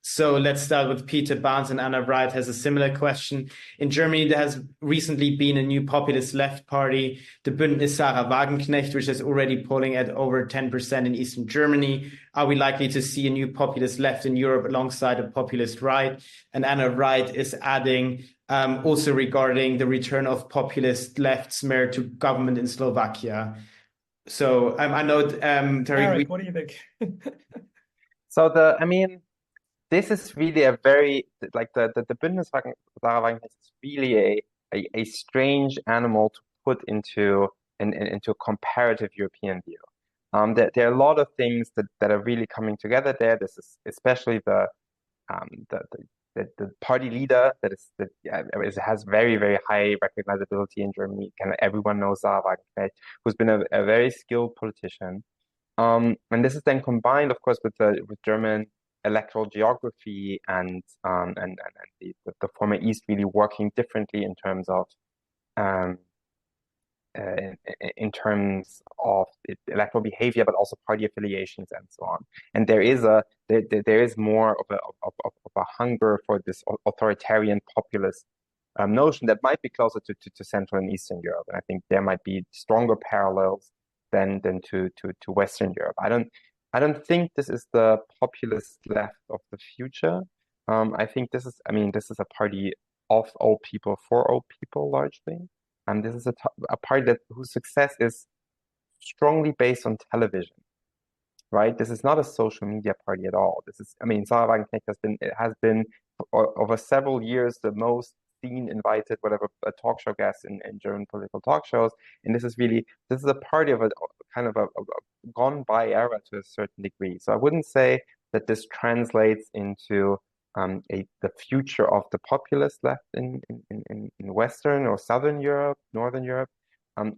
So let's start with Peter Barnes, and Anna Wright has a similar question. In Germany, there has recently been a new populist left party, the Bündnis Sarah Wagenknecht, which is already polling at over 10% in Eastern Germany. Are we likely to see a new populist left in Europe alongside a populist right? And Anna Wright is adding, also regarding the return of populist left smear to government in Slovakia. So I know, Tarik, what do you think? So this is really a very, like the Bündnis Sarah Wagenknecht is really a strange animal to put into a comparative European view. There are a lot of things that are really coming together there. This is especially the party leader that has very, very high recognizability in Germany. Kind of everyone knows Sarah Wagenknecht, who's been a very skilled politician. And this is then combined, of course, with German electoral geography and the former East really working differently in terms of um, in terms of electoral behavior, but also party affiliations and so on. And there is more of a hunger for this authoritarian populist notion that might be closer to Central and Eastern Europe. And I think there might be stronger parallels than to Western Europe. I don't think this is the populist left of the future. I think this is a party of old people for old people largely. And this is a party whose success is strongly based on television, right? This is not a social media party at all. Sarah Wagenknecht has been over several years the most seen, invited, whatever, a talk show guest in German political talk shows. And this is a party of a kind of a gone by era to a certain degree. So I wouldn't say that this translates into the future of the populist left in Western or Southern Europe, Northern Europe,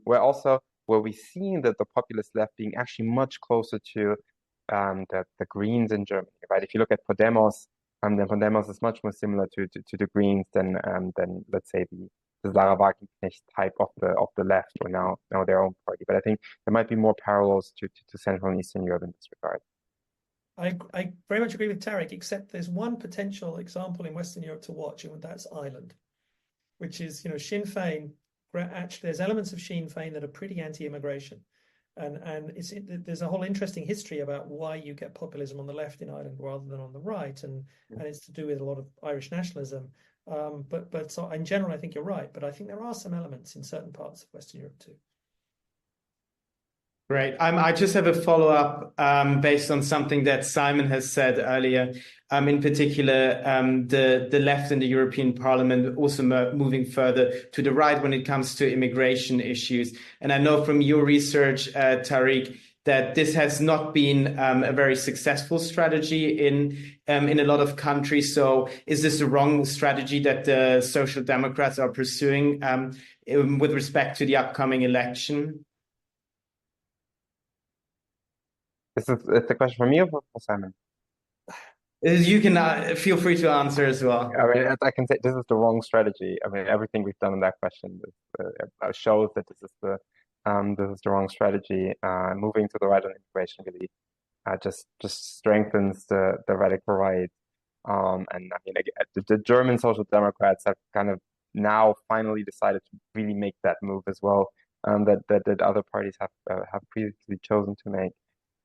where we see that the populist left being actually much closer to the Greens in Germany, right? If you look at Podemos, then Podemos is much more similar to the Greens than let's say the Sarah Wagenknecht type of the left, or now their own party. But I think there might be more parallels to Central and Eastern Europe in this regard. I very much agree with Tarik, except there's one potential example in Western Europe to watch, and that's Ireland, which is, Sinn Féin. Actually, there's elements of Sinn Féin that are pretty anti-immigration, and there's a whole interesting history about why you get populism on the left in Ireland rather than on the right, and it's to do with a lot of Irish nationalism. But so in general, I think you're right, but I think there are some elements in certain parts of Western Europe too. Great. I just have a follow-up based on something that Simon has said earlier. In particular, the left in the European Parliament also moving further to the right when it comes to immigration issues. And I know from your research, Tarik, that this has not been a very successful strategy in a lot of countries. So is this the wrong strategy that the Social Democrats are pursuing with respect to the upcoming election? It's a question for me or for Simon? You can feel free to answer as well. I can say this is the wrong strategy. Everything we've done on that question shows that this is the wrong strategy. Moving to the right on immigration really just strengthens the radical right. The German Social Democrats have kind of now finally decided to really make that move as well. That other parties have previously chosen to make.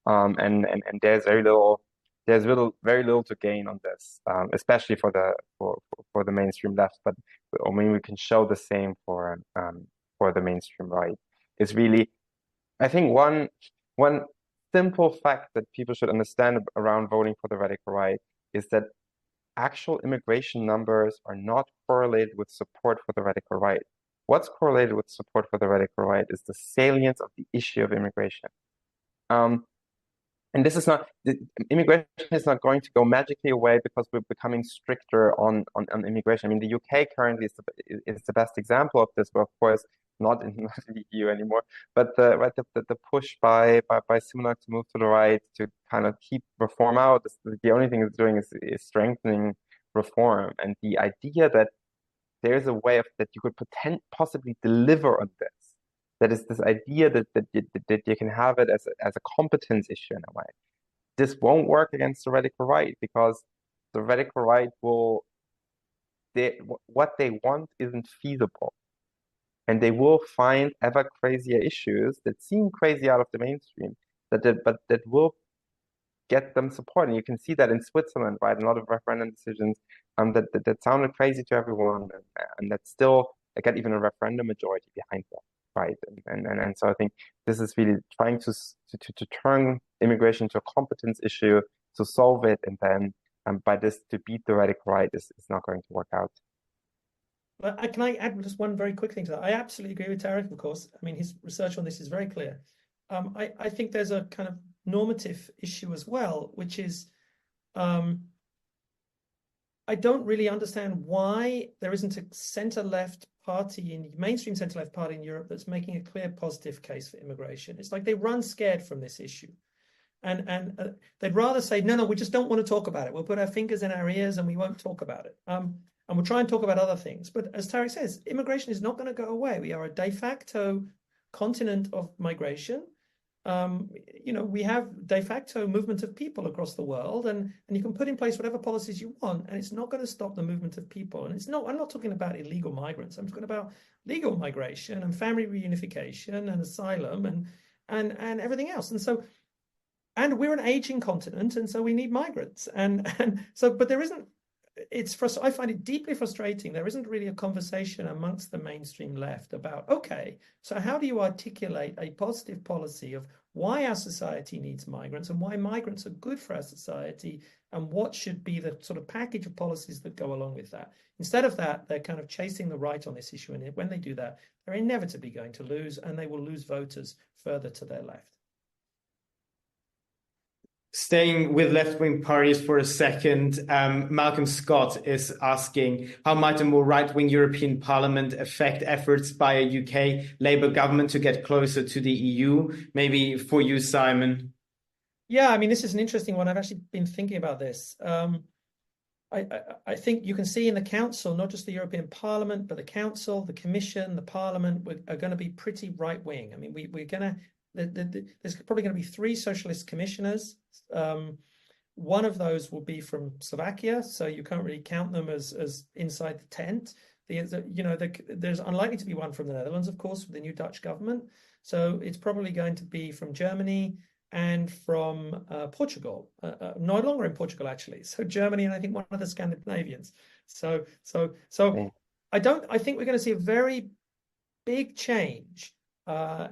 And there's very little to gain on this, especially for the mainstream left. But we can show the same for the mainstream right. It's really, I think, one simple fact that people should understand around voting for the radical right is that actual immigration numbers are not correlated with support for the radical right. What's correlated with support for the radical right is the salience of the issue of immigration. And immigration is not going to go magically away because we're becoming stricter on immigration. The UK currently is the best example of this, but of course not in the EU anymore. But the push by Sunak to move to the right to kind of keep reform out, the only thing it's doing is strengthening reform. And the idea that there's a way that you could possibly deliver on this. That is this idea that you can have it as a competence issue in a way. This won't work against the radical right because the radical right what they want isn't feasible. And they will find ever crazier issues that seem crazy out of the mainstream, but that will get them support. And you can see that in Switzerland, right? A lot of referendum decisions that sounded crazy to everyone and that still get even a referendum majority behind them. Right, and so I think this is really trying to turn immigration to a competence issue, to solve it, and then by this to beat the radical right is not going to work out. But can I add just one very quick thing to that? I absolutely agree with Tarik, of course. His research on this is very clear. I think there's a kind of normative issue as well, which is I don't really understand why there isn't a centre-left party mainstream centre-left party in Europe that's making a clear positive case for immigration. It's like they run scared from this issue. And they'd rather say, no, we just don't want to talk about it. We'll put our fingers in our ears and we won't talk about it. And we'll try and talk about other things. But as Tarik says, immigration is not going to go away. We are a de facto continent of migration. We have de facto movement of people across the world, and you can put in place whatever policies you want, and it's not going to stop the movement of people. And I'm not talking about illegal migrants. I'm talking about legal migration and family reunification and asylum and everything else. And we're an aging continent, and so we need migrants. But there isn't. I find it deeply frustrating. There isn't really a conversation amongst the mainstream left about, okay, so how do you articulate a positive policy of why our society needs migrants and why migrants are good for our society, and what should be the sort of package of policies that go along with that? Instead of that, they're kind of chasing the right on this issue. And when they do that, they're inevitably going to lose, and they will lose voters further to their left. Staying with left-wing parties for a second, Malcolm Scott is asking, how might a more right-wing European Parliament affect efforts by a UK Labour government to get closer to the EU? Maybe for you, Simon. Yeah, I mean, this is an interesting one. I've actually been thinking about this. I think you can see in the Council, not just the European Parliament, but the Council, the Commission, the Parliament are going to be pretty right-wing. I mean, we're going to... There's probably going to be 3 socialist commissioners. One of those will be from Slovakia, so you can't really count them as inside the tent. There's unlikely to be one from the Netherlands, of course, with the new Dutch government. So it's probably going to be from Germany and from Portugal. No longer in Portugal, actually. So Germany and I think one of the Scandinavians. So I think we're going to see a very big change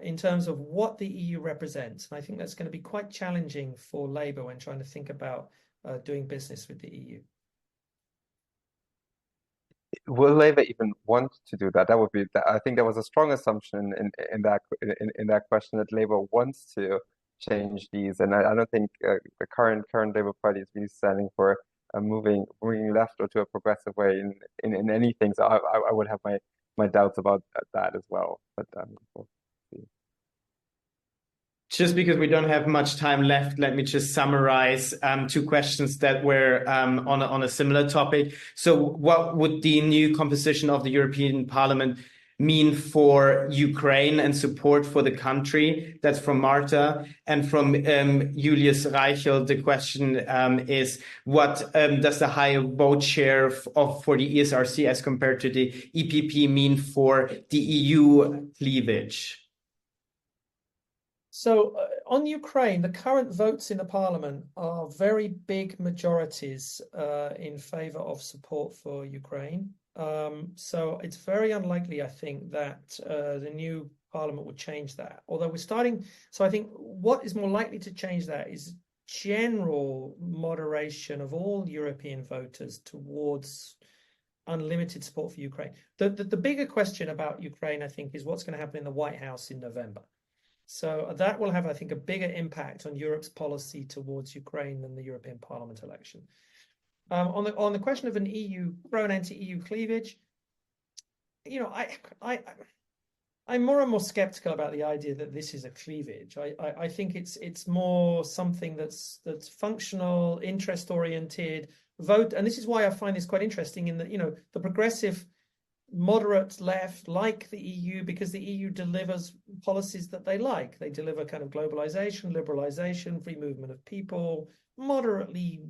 in terms of what the EU represents. And I think that's going to be quite challenging for Labour when trying to think about doing business with the EU. Will Labour even want to do that? That would be. I think there was a strong assumption in that question that Labour wants to change these, and I don't think the current Labour Party is really standing for moving left or to a progressive way in anything. So I would have my doubts about that as well. But just because we don't have much time left, let me just summarize 2 questions that were on a similar topic. So what would the new composition of the European Parliament mean for Ukraine and support for the country? That's from Marta. And from Julius Reichel, the question is, what does the higher vote share for the ESRC as compared to the EPP mean for the EU cleavage? So on Ukraine, the current votes in the parliament are very big majorities in favor of support for Ukraine. So it's very unlikely, I think, that the new parliament would change that. Although we're starting, so I think what is more likely to change that is general moderation of all European voters towards unlimited support for Ukraine. The bigger question about Ukraine, I think, is what's going to happen in the White House in November. So that will have, I think, a bigger impact on Europe's policy towards Ukraine than the European Parliament election. On the question of an EU pro and anti-EU cleavage, I'm more and more skeptical about the idea that this is a cleavage. I think it's more something that's functional, interest-oriented, vote, and this is why I find this quite interesting in that the progressive moderate left like the EU because the EU delivers policies that they like. They deliver kind of globalization, liberalization, free movement of people, moderately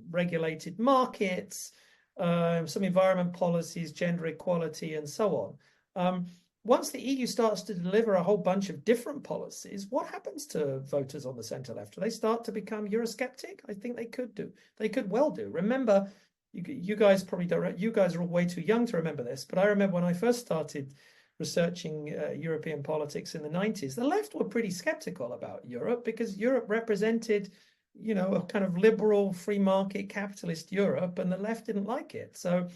regulated markets, some environment policies, gender equality, and so on. Once the EU starts to deliver a whole bunch of different policies, what happens to voters on the center left? Do they start to become Eurosceptic? I think they could do. They could well do. Remember, you guys probably don't. You guys are all way too young to remember this, but I remember when I first started researching European politics in the 90s, the left were pretty skeptical about Europe because Europe represented, a kind of liberal, free market, capitalist Europe, and the left didn't like it. So,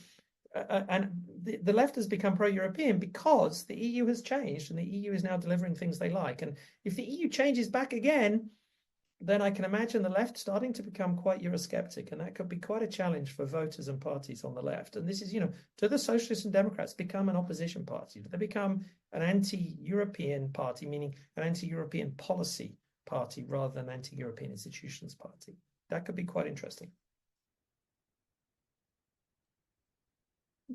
and the left has become pro-European because the EU has changed, and the EU is now delivering things they like. And if the EU changes back again, then I can imagine the left starting to become quite Eurosceptic, and that could be quite a challenge for voters and parties on the left. And this is, do the Socialists and Democrats become an opposition party? Do they become an anti-European party, meaning an anti-European policy party rather than anti-European institutions party. That could be quite interesting.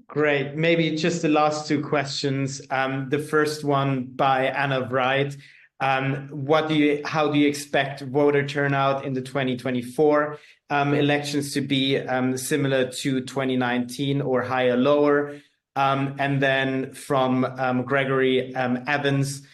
Great. Maybe just the last two questions. The first one by Anna Wright. How do you expect voter turnout in the 2024 elections to be, similar to 2019 or higher, lower? And then from Gregory Evans.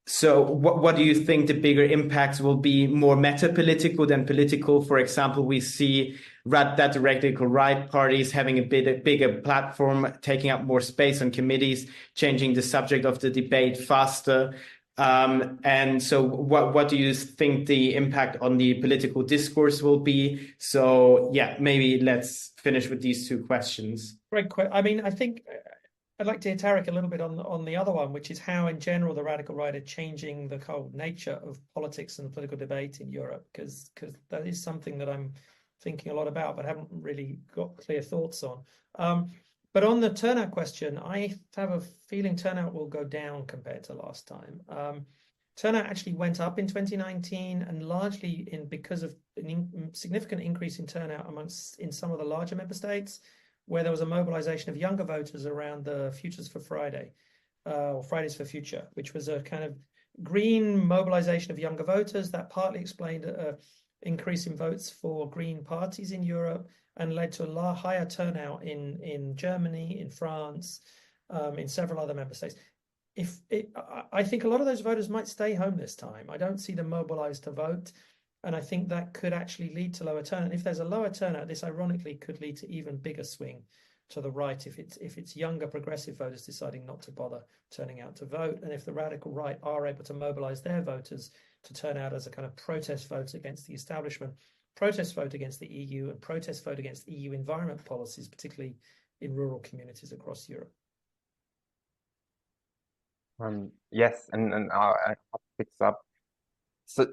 So what do you think the bigger impacts will be, more meta-political than political? For example, we see that the radical right parties having a bigger platform, taking up more space on committees, changing the subject of the debate faster. And so what do you think the impact on the political discourse will be? So yeah, maybe let's finish with these two questions. Great question. I mean, I think I'd like to hear Tarik a little bit on the other one, which is how, in general, the radical right are changing the whole nature of politics and political debate in Europe, because that is something that I'm thinking a lot about, but haven't really got clear thoughts on. But on the turnout question, I have a feeling turnout will go down compared to last time. Turnout actually went up in 2019, and largely because of a significant increase in turnout in some of the larger member states, where there was a mobilization of younger voters around the Futures for Friday, or Fridays for Future, which was a kind of green mobilization of younger voters that partly explained an increase in votes for green parties in Europe and led to a higher turnout in Germany, in France, in several other member states. I think a lot of those voters might stay home this time. I don't see them mobilized to vote. And I think that could actually lead to lower turnout. If there's a lower turnout, this ironically could lead to even bigger swing to the right if it's younger progressive voters deciding not to bother turning out to vote. And if the radical right are able to mobilize their voters to turn out as a kind of protest vote against the establishment, protest vote against the EU, and protest vote against EU environment policies, particularly in rural communities across Europe. Yes, and I'll pick this up. So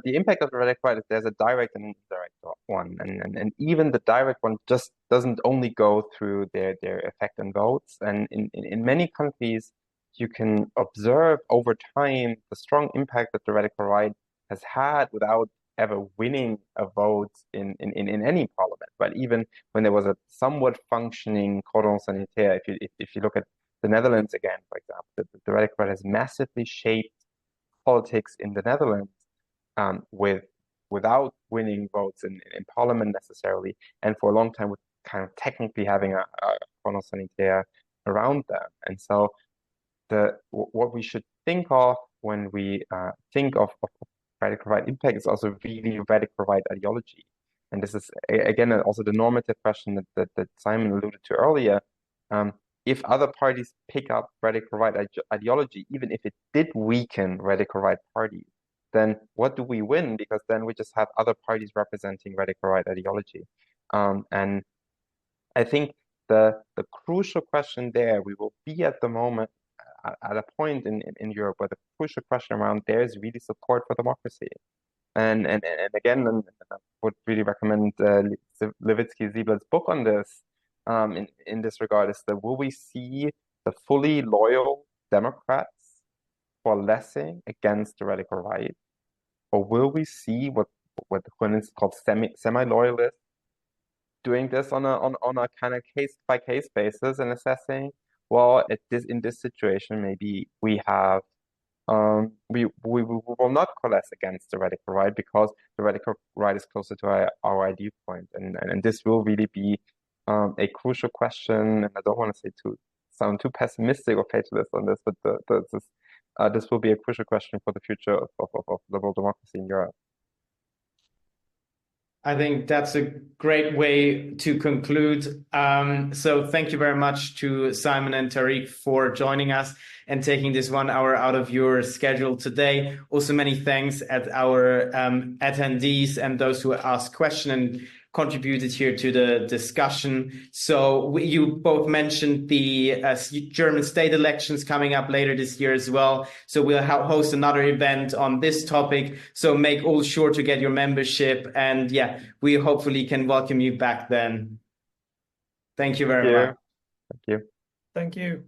the impact of the radical right is there's a direct and indirect one, and even the direct one just doesn't only go through their effect on votes. And in many countries, you can observe over time the strong impact that the radical right has had without ever winning a vote in any parliament. But even when there was a somewhat functioning cordon sanitaire, if you look at the Netherlands again, for example, the radical right has massively shaped politics in the Netherlands, without winning votes in parliament necessarily, and for a long time with kind of technically having a cordon sanitaire around them. And so what we should think of when we think of radical right impact is also really radical right ideology. And this is again also the normative question that Simon alluded to earlier. If other parties pick up radical right ideology, even if it did weaken radical right parties, then what do we win? Because then we just have other parties representing radical right ideology. And I think the crucial question there, we will be at the moment at a point in Europe where the crucial question around there is really support for democracy. And again, I would really recommend Levitsky-Ziebel's book on this. In this regard, is that will we see the fully loyal Democrats coalescing against the radical right, or will we see what is called semi-loyalists doing this on a kind of case by case basis and assessing, well, in this situation maybe we have we will not coalesce against the radical right because the radical right is closer to our ideal point, and this will really be a crucial question. And I don't want to sound too pessimistic or fatalist on this, but this will be a crucial question for the future of liberal democracy in Europe. I think that's a great way to conclude. So thank you very much to Simon and Tarik for joining us and taking this 1 hour out of your schedule today. Also, many thanks at our attendees and those who asked questions and contributed here to the discussion. So you both mentioned the German state elections coming up later this year as well. So we'll host another event on this topic. So make all sure to get your membership. And yeah, we hopefully can welcome you back then. Thank you very much. Thank you. Thank you.